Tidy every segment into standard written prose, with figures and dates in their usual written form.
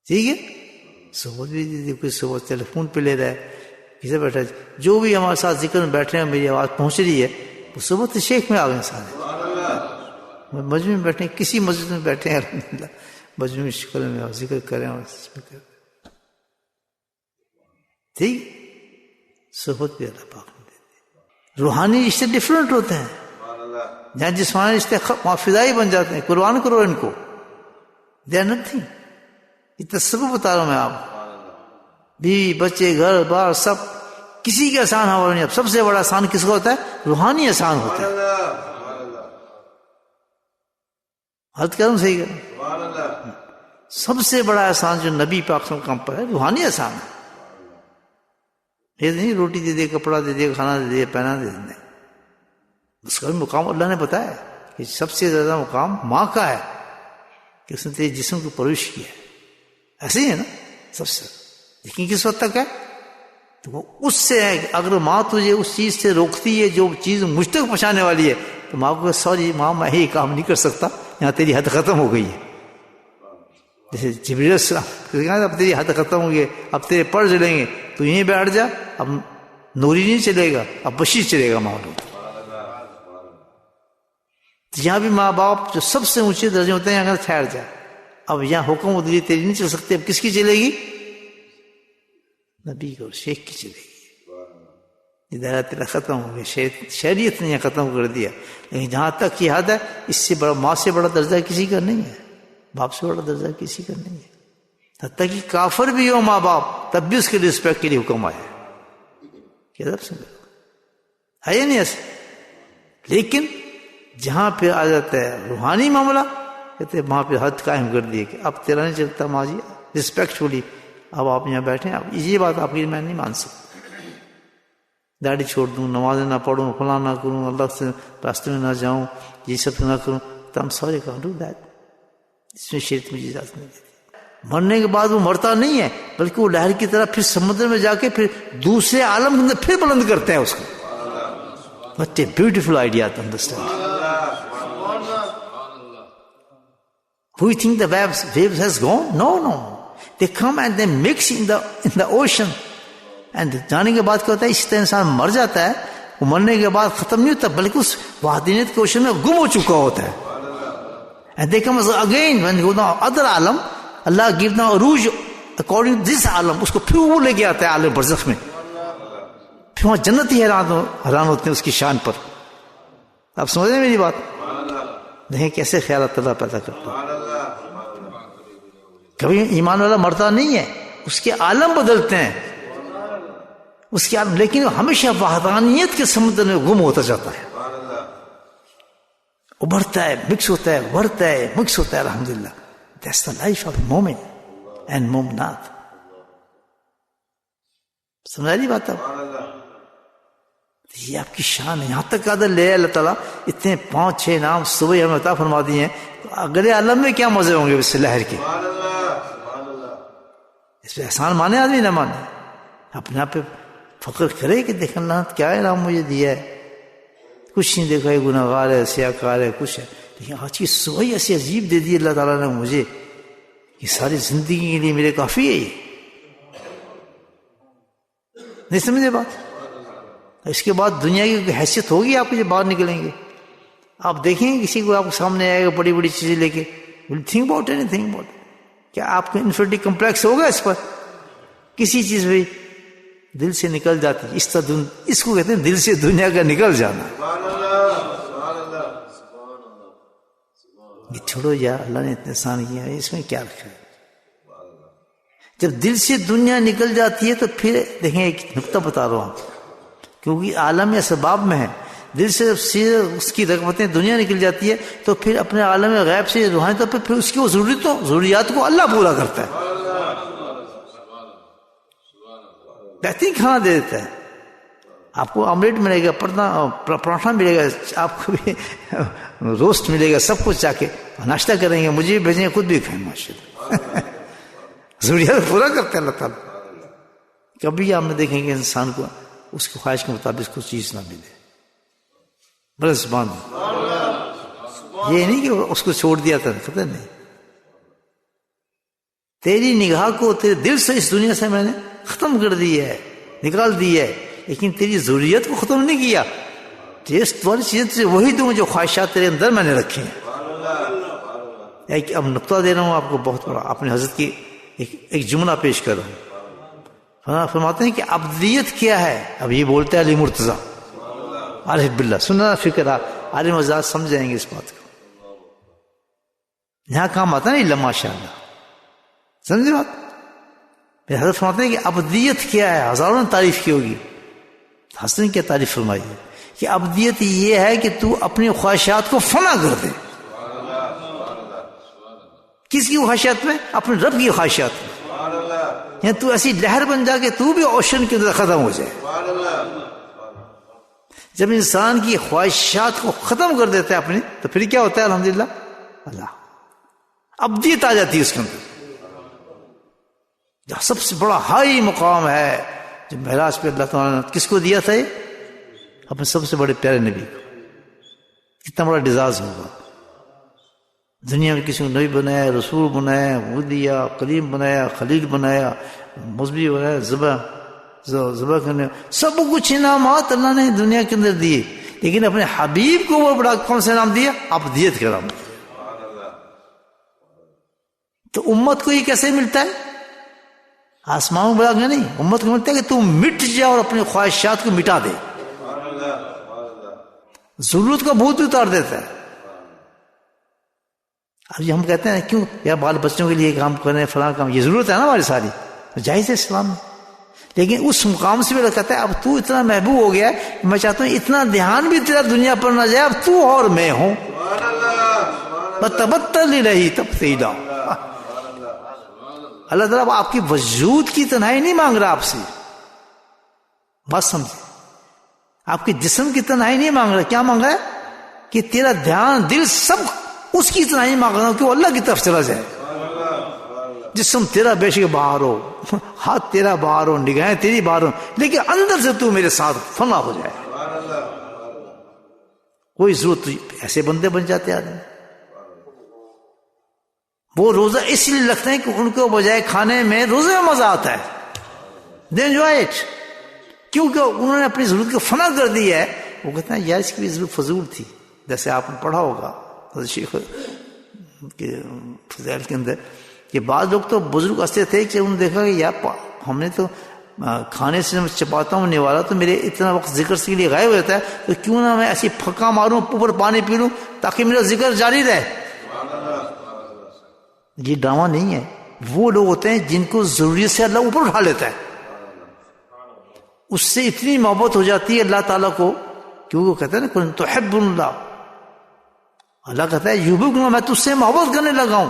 ٹھیک ہے. صحبت بھی کوئی صحبت ٹیلی فون پہ لے رہا ہے, کسی بیٹھا, جو بھی ہمارے ساتھ ذکر میں بیٹھے ہیں میری آواز پہنچ رہی ہے, وہ صحبت شیخ میں آ گئے سارے. مجمع میں بیٹھے ہیں, کسی مسجد میں بیٹھے ہیں الحمدللہ, مجموعی شکل میں ذکر کریں اور ٹھیک. صحبت بھی اللہ پاک نے دیتے. روحانی رشتے ڈفرینٹ ہوتے ہیں, جہاں جسمانی رشتے فضائی بن جاتے ہیں. قربان کرو ان کو, دے آر نتھنگ. یہ تصور بتا رہا ہوں میں آپ. بیوی بچے گھر بار سب, کسی کے احسان ہوا نہیں. اب سب سے بڑا احسان کس کا ہوتا ہے؟ روحانی احسان ہوتا ہے. حد کروں صحیح کروں, سب سے بڑا احسان جو نبی پاک صلی اللہ علیہ وسلم پر ہے روحانی احسان ہے. یہ نہیں روٹی دے دے, کپڑا دے دے, کھانا دے دے, پہنا دے دے. اس کا بھی مقام اللہ نے بتایا کہ سب سے زیادہ مقام ماں کا ہے کہ اس نے تیرے جسم کو پرورش کیا ہے. ایسے ہی ہے نا سب سے. لیکن کس وقت تک ہے؟ تو وہ اس سے ہے کہ اگر ماں تجھے اس چیز سے روکتی ہے جو چیز مجھ تک پہنچانے والی ہے, تو ماں کو سوری ماں میں یہ کام نہیں کر سکتا, یہاں تیری حد ختم ہو گئی ہے. جیسے جبریل السلام, اب تیری حد ختم ہو گئی, اب تیرے پر جلیں گے, تو یہیں بیٹھ جا, اب نوری نہیں چلے گا, اب بشیر چلے گا. معلوم یہاں بھی ماں باپ جو سب سے اونچے درجے ہوتے ہیں یہاں ٹھہر جا. اب یہاں حکم ادری تیری نہیں چل سکتے, اب کس کی چلے گی؟ نبی کو, شیخ کی چلے گی. دائرہ تیرا ختم ہو گیا, شریعت نے یہاں ختم کر دیا. لیکن جہاں تک یہ حد ہے, اس سے بڑا ماں سے بڑا درجہ کسی کا نہیں ہے, باپ سے بڑا درجہ کسی کا نہیں ہے. حتیٰ کہ کافر بھی ہو ماں باپ, تب بھی اس کے رسپیکٹ کے لیے حکم آیا کہ ادب سے ہے یا نہیں ایسے. لیکن جہاں پہ آ جاتا ہے روحانی معاملہ, کہتے ہیں وہاں پہ حد قائم کر دی کہ اب تیرا نہیں چلتا ماں جی, رسپیکٹفلی اب آپ یہاں بیٹھیں, اب یہ بات آپ کی میں نہیں مان سکتا. داڑھی چھوڑ دوں, نمازیں نہ پڑھوں, فلاں نہ کروں, اللہ سے راستے میں نہ جاؤں, یہ سب نہ کروں, تو ہم سوری کہاں ڈو دیٹ. اس میں شریعت مجھے اجازت نہیں دیتی. مرنے کے بعد وہ مرتا نہیں ہے, بلکہ وہ لہر کی طرح پھر سمندر میں جا کے پھر دوسرے عالم کے اندر پھر بلند کرتے ہیں اس کو. What a beautiful idea to understand. Do you think the waves has gone? No. They come and they mix in the ocean. And جانے کے بعد کیا ہوتا ہے, اس طرح انسان مر جاتا ہے, وہ مرنے کے بعد ختم نہیں ہوتا بلکہ اس وحدانیت کے اوشن میں گم ہو چکا ہوتا ہے. And they come again when you go down other Alam, Allah give them عروج according to this عالم, اس کو پھر وہ لے کے آتا ہے عالم برزخ میں. پھر وہاں جنت ہی حیران ہوتے ہیں اس کی شان پر. آپ سمجھ رہے ہیں میری بات؟ دیکھیں کیسے خیالات اللہ پیدا کرتا ہے. کبھی ایمان والا مرتا نہیں ہے, اس کے عالم بدلتے ہیں, اس کے عالم, لیکن ہمیشہ وحدانیت کے سمندر میں گم ہوتا جاتا ہے, ابھرتا ہے, مکس ہوتا ہے, ابھرتا ہے, مکس ہوتا ہے. الحمدللہ, that's the life of مومن and مومنات. سمجھا دی بات آپ؟ یہ آپ کی شان ہے. یہاں تک قدر لے اللہ تعالیٰ اتنے 5-6 نام صبح ہمیں عطا فرما دیے ہیں, تو اگلے عالم میں کیا مزے ہوں گے اس لہر کے. اس پہ احسان مانے آدمی نہ مانے, اپنے آپ پہ فخر کرے کہ دیکھ اللہ کیا انعام مجھے دیا ہے. کچھ نہیں دیکھا, یہ گناہ گار ہے, سیاہ کار ہے, کچھ ہے, لیکن آج کی صبح ایسی عجیب دے دی اللہ تعالیٰ نے مجھے, یہ ساری زندگی کے لیے میرے کافی ہے. یہ نہیں سمجھے بات؟ اس کے بعد دنیا کی کوئی حیثیت ہوگی آپ کو جب باہر نکلیں گے؟ آپ دیکھیں گے کسی کو آپ کے سامنے آئے گا بڑی بڑی چیزیں لے کے, think about any thing about, کیا آپ کو انفیریٹی کمپلیکس ہوگا اس پر؟ کسی چیز بھی دل سے نکل جاتی ہے, اس کو کہتے ہیں دل سے دنیا کا نکل جانا. یہ چھوڑو یار, اللہ نے اتنے احسان کیا ہے, اس میں کیا رکھا ہے. جب دل سے دنیا نکل جاتی ہے تو پھر دیکھیں ایک نقطہ بتا رہا ہوں, کیونکہ عالم اسباب میں ہے, دل سے جب اس کی رغبتیں دنیا نکل جاتی ہے تو پھر اپنے عالم غیب سے روحانی طور پہ پھر اس کی وہ ضروریات کو اللہ پورا کرتا ہے, بہترین کھانا دے دیتا ہے. آپ کو آملیٹ ملے گا, پراٹھا ملے گا, آپ کو بھی روسٹ ملے گا, سب کچھ جا کے ناشتہ کریں گے, مجھے بھی بھیجیں, خود بھی کھائیں ماشاءاللہ. ضروریات پورا کرتے ہیں اللہ تعالیٰ. کبھی آپ نے دیکھیں گے انسان کو اس کی خواہش کے مطابق کچھ چیز نہ ملے, بڑا زبان یہ نہیں کہ اس کو چھوڑ دیا تھا, خطر نہیں. تیری نگاہ کو تیرے دل سے اس دنیا سے میں نے ختم کر دی ہے، نکال دی ہے، لیکن تیری ضروریت کو ختم نہیں کیا. ٹیسٹ والی چیزیں تجھے وہی دوں جو خواہشات تیرے اندر میں نے رکھی ہیں. اب نقطہ دے رہا ہوں آپ کو بہت بڑا، اپنے حضرت کی ایک جملہ پیش کر رہا ہوں. فرماتے ہیں کہ ابدیت کیا ہے. اب یہ بولتے ہیں علی مرتضیٰ عارف باللہ، سننا فکر عالم آزاد سمجھ جائیں گے اس بات کو. یہاں کام آتا ہے نا اللہ ماشاء اللہ، سمجھے بات. میرے حضرت فرماتے ہیں کہ ابدیت کیا ہے. ہزاروں نے تعریف کی ہوگی، حسن نے کیا تعریف فرمائی ہے کہ ابدیت یہ ہے کہ تو اپنی خواہشات کو فنا کر دے. کس کی خواہشات میں؟ اپنے رب کی خواہشات میں. یعنی تو ایسی لہر بن جا کہ تو بھی اوشن کے اندر ختم ہو جائے. جب انسان کی خواہشات کو ختم کر دیتا ہے اپنے، تو پھر کیا ہوتا ہے؟ الحمدللہ اللہ ابدیت آ جاتی ہے اس کے اندر. جو سب سے بڑا ہائی مقام ہے جو معراج پہ اللہ تعالیٰ نے کس کو دیا تھا؟ اپنے سب سے بڑے پیارے نبی کو. کتنا بڑا اعزاز ہوگا. دنیا میں کسی کو نبی بنایا، رسول بنایا، وہ دیا، کلیم بنایا، خلیل بنایا، مذبی بنایا، ذبح کرنے، سب کچھ انعامات اللہ نے دنیا کے اندر دیے، لیکن اپنے حبیب کو وہ بڑا کون سا نام دیا؟ ابدیت کا نام. تو امت کو یہ کیسے ملتا ہے؟ آسمان بڑا گیا نہیں، امت کو ملتا ہے کہ تو مٹ جا اور اپنی خواہشات کو مٹا دے. ضرورت کا بھوت اتار دیتا ہے. اب یہ ہم کہتے ہیں کیوں یا بال بچوں کے لیے کام کریں فلاں کام، یہ ضرورت ہے نا ہماری ساری، جائز ہے اسلام میں. لیکن اس مقام سے بھی کہتا ہے اب تو اتنا محبوب ہو گیا ہے کہ میں چاہتا ہوں اتنا دھیان بھی تیرا دنیا پر نہ جائے، اب تو اور میں ہوں. تبتل رہی تبتیلا. اللہ تعالیٰ آپ کی وجود کی تنہائی نہیں مانگ رہا آپ سے، بات سمجھے. آپ کے جسم کی تنہائی نہیں مانگ رہا. کیا مانگ رہا ہے؟ کہ تیرا دھیان دل سب اس کی تنہائی مانگ رہا ہوں کہ وہ اللہ کی طرف چلا جائے. جسم تیرا بے شک باہر ہو، ہاتھ تیرا باہر ہو، نگاہیں تیری باہر ہو، لیکن اندر سے تو میرے ساتھ فنا ہو جائے. کوئی ضرورت، ایسے بندے بن جاتے آدمی. وہ روزہ اس لیے رکھتے ہیں کہ ان کو بجائے کھانے میں روزے میں مزہ آتا ہے. دے انجوائے اٹ، کیونکہ انہوں نے اپنی ضرورت کو فنا کر دی ہے. وہ کہتے ہیں یار اس کی بھی ضرورت فضول تھی. جیسے آپ نے پڑھا ہوگا شیخ کے فضائل کے اندر کہ بعض لوگ تو بزرگ ایسے تھے کہ انہوں نے دیکھا کہ یار ہم نے تو کھانے سے چپاتا ہوں نوالا تو میرے اتنا وقت ذکر کے لیے غائب ہو جاتا ہے، تو کیوں نہ میں ایسی پھکا ماروں، اوپر پانی پی لوں تاکہ میرا ذکر جاری رہے. یہ ڈرامہ نہیں ہے. وہ لوگ ہوتے ہیں جن کو ضروریت سے اللہ اوپر اٹھا لیتا ہے، اس سے اتنی محبت ہو جاتی ہے اللہ تعالیٰ کو، کیونکہ وہ کہتا ہے نا کن تحب اللہ، اللہ کہتا ہے یحببک، میں تجھ سے محبت کرنے لگا ہوں.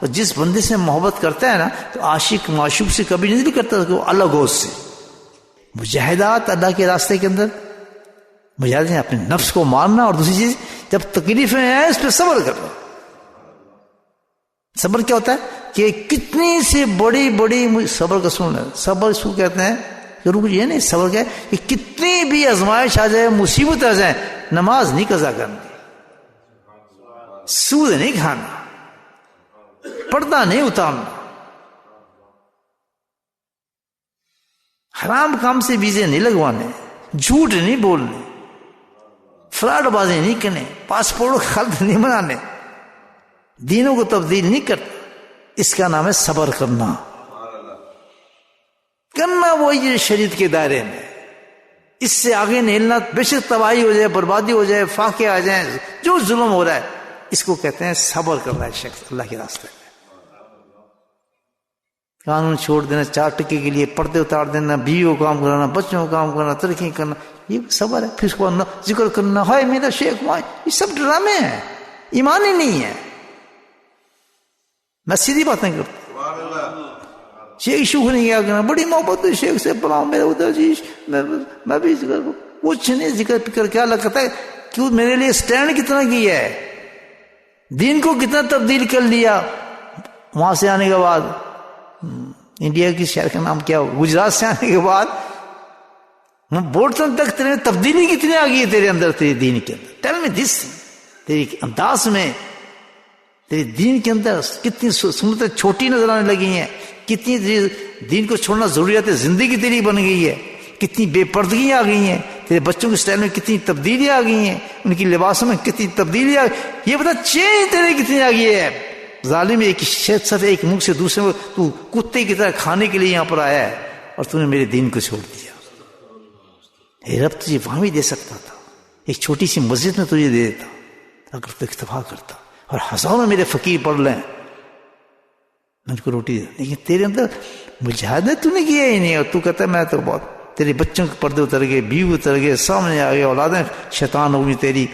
اور جس بندے سے محبت کرتا ہے نا تو عاشق معشوق سے کبھی نہیں کرتا کہ وہ الگ ہو اس سے. مجاہدات اللہ کے راستے کے اندر مجاہدات ہیں، اپنے نفس کو مارنا، اور دوسری چیز جب تکلیفیں ہیں اس پہ صبر کرنا. صبر کیا ہوتا ہے کہ کتنی سی بڑی صبر کا سن ہے. صبر اس کو کہتے ہیں کہ رک یہ نہیں، صبر کیا ہے کہ کتنی بھی آزمائش آ جائے، مصیبت آ جائے، نماز نہیں قضا کرنی، سود نہیں کھانا، پردہ نہیں اتارنا، حرام کام سے ویزے نہیں لگوانے، جھوٹ نہیں بولنے، فراڈ بازی نہیں کرنے، پاسپورٹ خلط نہیں بنانے، دینوں کو تبدیل نہیں کرنا. اس کا نام ہے صبر کرنا. وہی شریعت کے دائرے میں، اس سے آگے نہیں ہلنا. بے شک تباہی ہو جائے، بربادی ہو جائے، فاقے آ جائیں، جو ظلم ہو رہا ہے اس کو کہتے ہیں صبر کر رہا ہے شخص اللہ کے راستے میں. قانون چھوڑ دینا 4 ٹکے کے لیے، پردے اتار دینا، بیوی کو کام کرانا، بچوں کو کام کرنا، ترقی کرنا، یہ صبر ہے. پھر اس کو ذکر کرنا، ہائے میرا شیخ، یہ سب ڈرامے ہیں، ایمان ہی نہیں ہے. میں سیدھی باتیں کرتا ہوں. شیخ شوخ نہیں کیا کرنا، بڑی محبت ہے شیخ سے، پڑھاؤ میرا ادھر جی، میں بھی ذکر کروں. کچھ نہیں ذکر فکر کیا لگتا ہے کیوں میرے لیے سٹینڈ کتنا کیا ہے، دین کو کتنا تبدیل کر لیا. وہاں سے آنے کے بعد انڈیا کی شہر کا نام کیا ہو، گجرات سے آنے کے بعد بورڈ تک تیرے تبدیلی کتنی آ گئی ہے تیرے اندر، تیرے دین کے اندر. ٹیل می دس، تیری انداز میں، تیرے دین کے اندر کتنی سنتیں چھوٹی نظر آنے لگی ہیں، کتنی دین کو چھوڑنا ضروریات زندگی تیری بن گئی ہے، کتنی بے پردگیاں آ گئی ہیں، تیرے بچوں کے اسٹائل میں کتنی تبدیلیاں آ گئی ہیں، ان کی لباسوں میں کتنی تبدیلیاں، یہ بتا چینج تیرے کتنی آ گئی ہے۔ ظالم ایک شاید صرف ایک منہ سے دوسرے میں تو کتے کی طرح کھانے کے لیے یہاں پر آیا ہے اور تو نے میرے دین کو چھوڑ دیا۔ اے رب تجھے وہاں بھی دے سکتا تھا، ایک چھوٹی سی مسجد میں تجھے دے دیتا اگر تو اکتفا کرتا، اور ہزاروں میرے فقیر پڑھ لیں میں ان کو روٹی دے، لیکن تیرے اندر مجاہدہ تو نے کیا ہی نہیں، اور تو کہتا ہے میں تو بہت، تیرے بچوں کے پردے اتر گئے، بیوی اتر گئے، سامنے آ گئے، اولادیں شیطان ہوگی تیری،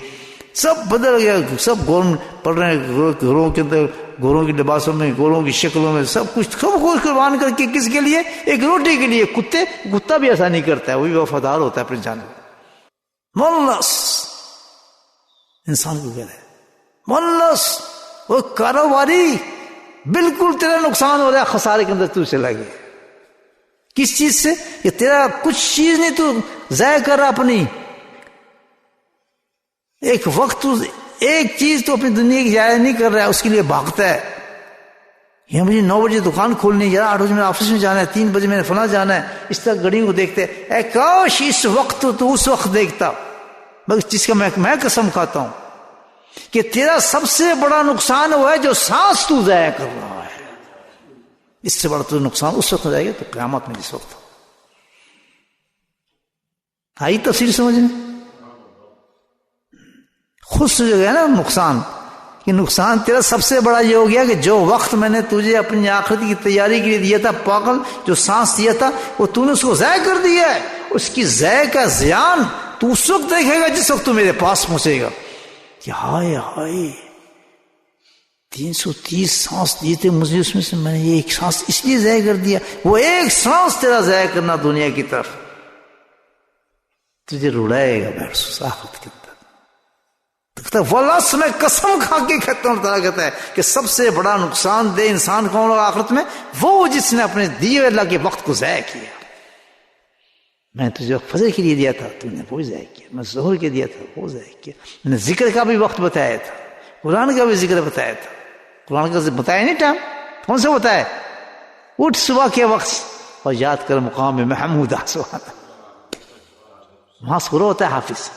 سب بدل گیا، سب گورن پڑھ رہے ہیں گھروں کے اندر، گوروں کی لباسوں میں، گوروں کی شکلوں میں، سب کچھ قربان کر کے کس کے لیے؟ ایک روٹی کے لیے۔ کتا بھی ایسا نہیں کرتا ہے، وہ بھی وفادار ہوتا ہے اپنے جانور۔ ملس انسان کو کہہ رہے ملس، وہ کاروباری، بالکل تیرا نقصان ہو رہا ہے، خسارے کے اندر تو چلا گیا۔ کس چیز سے؟ کہ تیرا کچھ چیز نہیں تو ضائع کر رہا اپنی، ایک وقت تو ایک چیز تو اپنی دنیا کی ضائع نہیں کر رہا ہے، اس کے لیے بھاگتا ہے۔ یہ مجھے 9 بجے دکان کھولنی ہے، 8 بجے میرے آفس میں جانا ہے، 3 بجے میں نے فلاں جانا ہے، اس طرح گھڑیوں کو دیکھتے ہیں۔ اے کاش اس وقت تو اس وقت دیکھتا، مگر جس کا میں قسم کھاتا ہوں کہ تیرا سب سے بڑا نقصان وہ ہے جو سانس تو ضائع کر رہا ہے، اس سے بڑا تو نقصان اس وقت ہو جائے گا تو قیامت میں جس وقت ہو۔ آئی تفصیل سمجھنے؟ خود سے جو ہے نا نقصان، کہ نقصان تیرا سب سے بڑا یہ ہو گیا کہ جو وقت میں نے تجھے اپنی آخرت کی تیاری کے لیے دیا تھا، پاگل جو سانس دیا تھا، وہ تو نے اس کو ضائع کر دیا ہے۔ اس کی ضائع کا زیان تو اس وقت دیکھے گا جس وقت تو میرے پاس پہنچے گا کہ ہائے ہائے 330 سانس دیے تھے مجھے، اس میں سے میں نے یہ ایک سانس اس لیے ضائع کر دیا۔ وہ ایک سانس تیرا ضائع کرنا دنیا کی طرف تجھے رڑائے گا محسوس آخرت کے اندر۔ واللہ سے میں قسم کھا کے کہتا ہوں، تعالیٰ کہتا ہے کہ سب سے بڑا نقصان دہ انسان کون ہوگا آخرت میں؟ وہ جس نے اپنے دیے اللہ کے وقت کو ضائع کیا۔ میں تجھے فجر کے لیے دیا تھا، تو نے وہ ضائع کیا، میں ظہر کے دیا تھا وہ ضائع کیا، میں نے ذکر کا بھی وقت بتایا تھا، قرآن کا بھی ذکر بتایا تھا، قرآن کا بتایا نہیں ٹائم، کون سا بتایا؟ اٹھ صبح کے وقت اور یاد کر مقام محمود سبحان، وہاں سورہ ہوتا ہے حافظ۔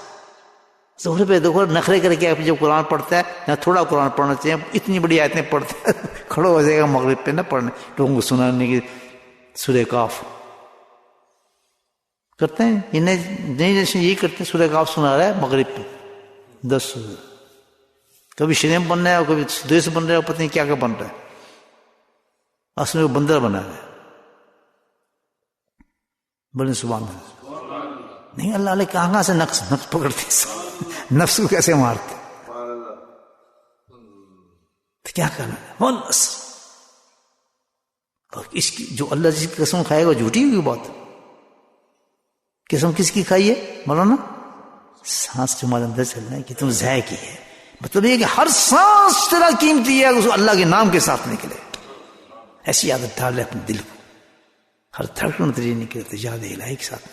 ظہر پہ دیکھو نخرے کر کے جب قرآن پڑھتا ہے، یہاں تھوڑا قرآن پڑھنا چاہیے، اتنی بڑی آیتیں پڑھتا ہے کھڑا ہو جائے گا مغرب پہ نہ پڑھنے، لوگوں کو سنانے کی سورہ کاف کرتے ہیں، یہ نئی جیسے یہی کرتے ہیں، سورہ کاف سنا رہا ہے مغرب پہ 10 کبھی شریم بن رہا ہے اور کبھی دیس بن رہا ہے، پتہ نہیں کیا کیا بن رہا ہے، اصل میں وہ بندر بنا رہا ہے۔ بولے سبحان اللہ۔ نہیں اللہ علیہ کہاں سے نقص پکڑتے نفس کو کیسے مارتے، تو کیا کرنا ہے بس۔ اور اس کی جو اللہ جس کی قسم کھائے گا جھوٹی ہوگی بات۔ قسم کس کی کھائی ہے مولانا؟ سانس تمہارے اندر چلنا ہے کہ تم ضائع کی ہے، مطلب یہ کہ ہر سانس تیرا قیمتی ہے، اس کو اللہ کے نام کے ساتھ نکلے، ایسی عادت ڈال لے اپنے دل کو، ہر دھڑکن تیری نکلے یاد الہی کے ساتھ۔